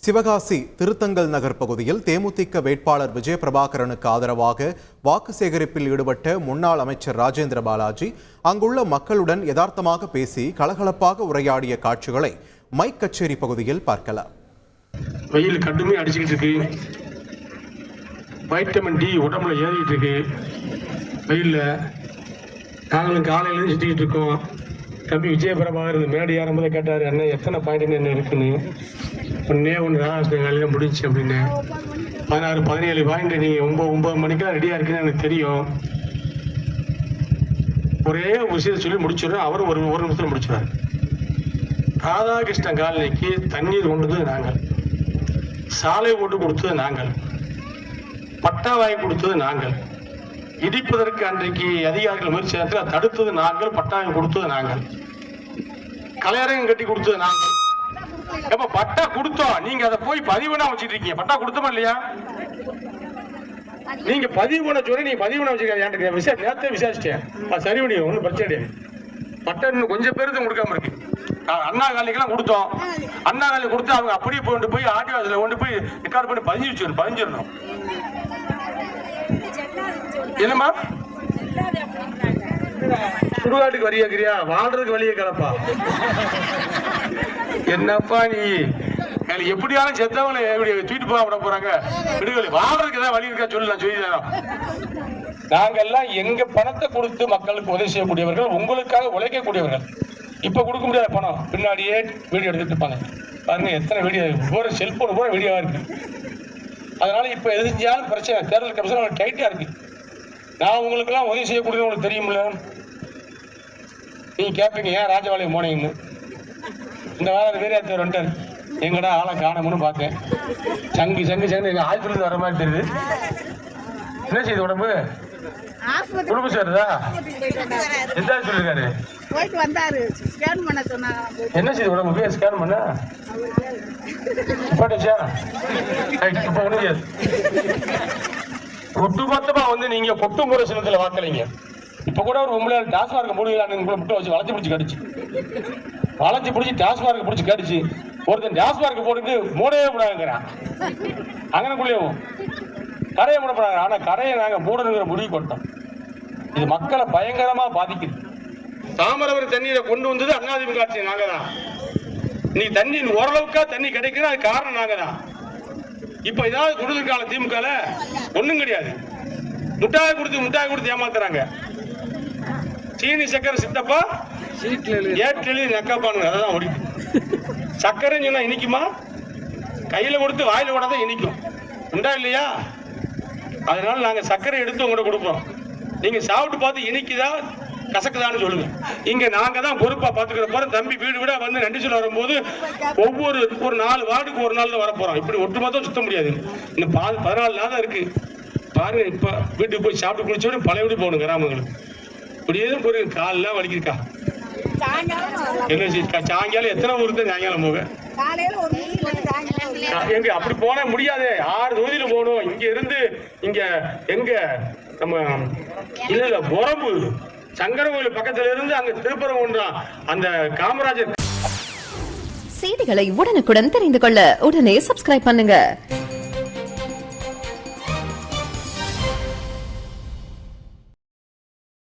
சிவகாசி திருத்தங்கல் நகர் பகுதியில் தேமுதிக வேட்பாளர் விஜயபிரபாகரனுக்கு ஆதரவாக வாக்கு சேகரிப்பில் ஈடுபட்ட முன்னாள் அமைச்சர் ராஜேந்திர பாலாஜி அங்குள்ள மக்களுடன் யதார்த்தமாக பேசி கலகலப்பாக உரையாடிய காட்சிகளை மைக் கச்சேரி பகுதியில் பார்க்கலாம். வெயில் கடுமை அடிச்சுக்கிட்டு இருக்கு. வைட்டமின் டி உடம்புல ஏறிட்டு இருக்கு. வெயில்ல நாங்களும் காலையில சுத்திக்கிட்டு இருக்கோம். தம்பி விஜயபிரபாகர் மேடை ஆரம்பத்தை கேட்டாரு, அண்ணன் எத்தனை பாயிண்ட் என்ன இருக்குன்னு. ஒன்னே ஒன்று ராதாகிருஷ்ணன் காலையில் முடிச்சு அப்படின்னு 16-17 பாயிண்ட் நீ 9 மணிக்கெல்லாம் ரெடியா இருக்குன்னு எனக்கு தெரியும். ஒரே விஷயத்தை சொல்லி முடிச்சிடுறோம். அவரும் ஒரு நிமிஷத்துல முடிச்சிடுறாரு. ராதாகிருஷ்ணன் காலனிக்கு தண்ணீர் கொண்டது நாங்கள், சாலை போட்டு கொடுத்தது நாங்கள், பட்டா வாங்கி கொடுத்தது நாங்கள், இடிப்பதற்கு அன்றைக்கு அதிகாரிகள் முயற்சி தடுத்தது நாங்கள், பட்டா வாங்கி கொடுத்தது நாங்கள், கலையரங்கம் கட்டி கொடுத்தது நாங்கள். எப்ப பட்டா கொடுத்தோம், நீங்க அதை போய் பதிவு பண்ண வச்சுட்டு இருக்கீங்க. பட்டா கொடுத்தோமா இல்லையா? நீங்க பதிவு பண்ண சொல்லி நீங்க பதிவு பண்ண வச்சுக்க. நேரத்தை விசாரிச்சிட்டேன், சரி முடியும், ஒன்றும் பிரச்சனை கிடையாது. பட்டா இன்னும் கொஞ்சம் பேருக்கு கொடுக்காம இருக்கு. அண்ணா காலிக்கெல்லாம் கொடுத்தோம். அண்ணா காலி கொடுத்து அவங்க அப்படியே போய் ஆர்டிஓல கொண்டு போய் ரெக்கார்ட் பண்ணி பதிஞ்சிடணும். என்னமா சுடுகாட்டுக்கு வரியா வாழ்றதுக்கு வழியே கிடப்பா. என்னப்பா நீ எப்படியாலும் செத்தவங்களை தூக்கிட்டு போக போறாங்க. விடுதலை வாழ்றதுக்கு ஏதாவது வழி இருக்கா சொல்லி நான் சொல்லி தரோம். நாங்கெல்லாம் எங்க பணத்தை கொடுத்து மக்களுக்கு உதவி செய்யக்கூடியவர்கள், உங்களுக்காக உழைக்கக்கூடியவர்கள். இப்ப கொடுக்க முடியாத பணம் பின்னாடியே வீடியோ எடுத்துட்டு இருப்பாங்க. பாருங்க எத்தனை வீடியோ, போற செல்போன் போற வீடியோவா இருக்கு. அதனால இப்ப எது செஞ்சாலும் பிரச்சனை. தேர்தல் கமிஷன் டைட்டா இருக்கு. நான் உங்களுக்கு எல்லாம் உதவி செய்யக்கூடியது உங்களுக்கு தெரியுமில்ல. நீங்க கேட்பீங்க ஏன் ராஜபாளையம் போனீங்கன்னு. இந்த வாரம் வீரத்தவர் வந்துட்டார். எங்கடா ஆளை காணமுன்னு பார்த்தேன். சங்கு எங்க ஆஸ்பத்திரியில் வர மாதிரி தெரியுது. என்ன செய்யுது உடம்பு? குடும்ப சேருதா? எந்த சொல்லிருக்காரு? என்ன செய்யுது உடம்பு? ஸ்கேன் பண்ண இப்ப ஒண்ணு ஒட்டுமொத்தமா வந்து நீங்க கொட்டு முறை சின்னத்துல வாக்கலைங்க. இப்ப கூட ஒரு உங்களை டாஸ்மார்க் மூடிக்கலான்னு முட்டை வச்சு வளைச்சு பிடிச்சி டாஸ்மார்க் பிடிச்சி கடிச்சு ஒருத்தன் டாஸ்மார்க் போட்டுட்டு மூடவே கூடாதுங்கிறான். அங்கனக்குள்ளேயும் கரையை மூட போறாங்க. ஆனா கரையை நாங்க மூடணுங்கிற முடிவு கொண்டோம். இது மக்களை பயங்கரமா பாதிக்குது. தாமிரபரணி தண்ணீரை கொண்டு வந்தது அதிமுக ஆட்சி நாங்க தான். நீ தண்ணி ஓரளவுக்கா தண்ணி கிடைக்குது, அது காரணம் நாங்க தான். இப்ப ஏதாவது குடிநீர் கால திமுக ஒண்ணும் கிடையாது. முட்டாய் கொடுத்து ஏமாத்துறாங்க. சீனி சக்கரை சித்தப்பா ஏற்றலி நக்கப்பான்னு அதான் ஓடிக்கு. சக்கரைன்னு சொன்னா இனிக்குமா? கையில கொடுத்து வாயில கூட தான் இனிக்கும். உண்டா இல்லையா? அதனால நாங்க சர்க்கரை எடுத்து உங்கள்கிட்ட கொடுப்போம். நீங்க சாப்பிட்டு பார்த்து இனிக்குதா கசக்குதான்னு சொல்லுங்க. இங்க நாங்க தான் பொறுப்பா பாத்துக்கிற போறோம். தம்பி வீடு வந்து நன்றி சொல்ல வரும்போது ஒரு 4 வார்டுக்கு ஒரு நாள் தான் வர போறோம். இப்படி ஒட்டுமொத்தம் சுத்த முடியாது. இன்னும் 14 நாள் தான் இருக்கு. பாருங்க, இப்ப வீட்டுக்கு போய் சாப்பிட்டு குளிச்சோட பழைய வீடு போகணும். கிராமங்களுக்கு இப்படியே போய் காலெல்லாம் வலிக்கிருக்கா. என்ன சாயங்காலம் எத்தனை ஊருக்கு சாயங்காலம் போக எங்க அப்படி போன முடியாது. 6 தொகுதியில போகணும். இங்க இருந்து இங்க எங்க நம்ம இல்ல பொறம்பு சங்கர கோயில் பக்கத்துல இருந்து அங்க திருப்பரங்குன்றம் அந்த காமராஜர். செய்திகளை உடனுக்குடன் தெரிந்து கொள்ள உடனே சப்ஸ்கிரைப் பண்ணுங்க.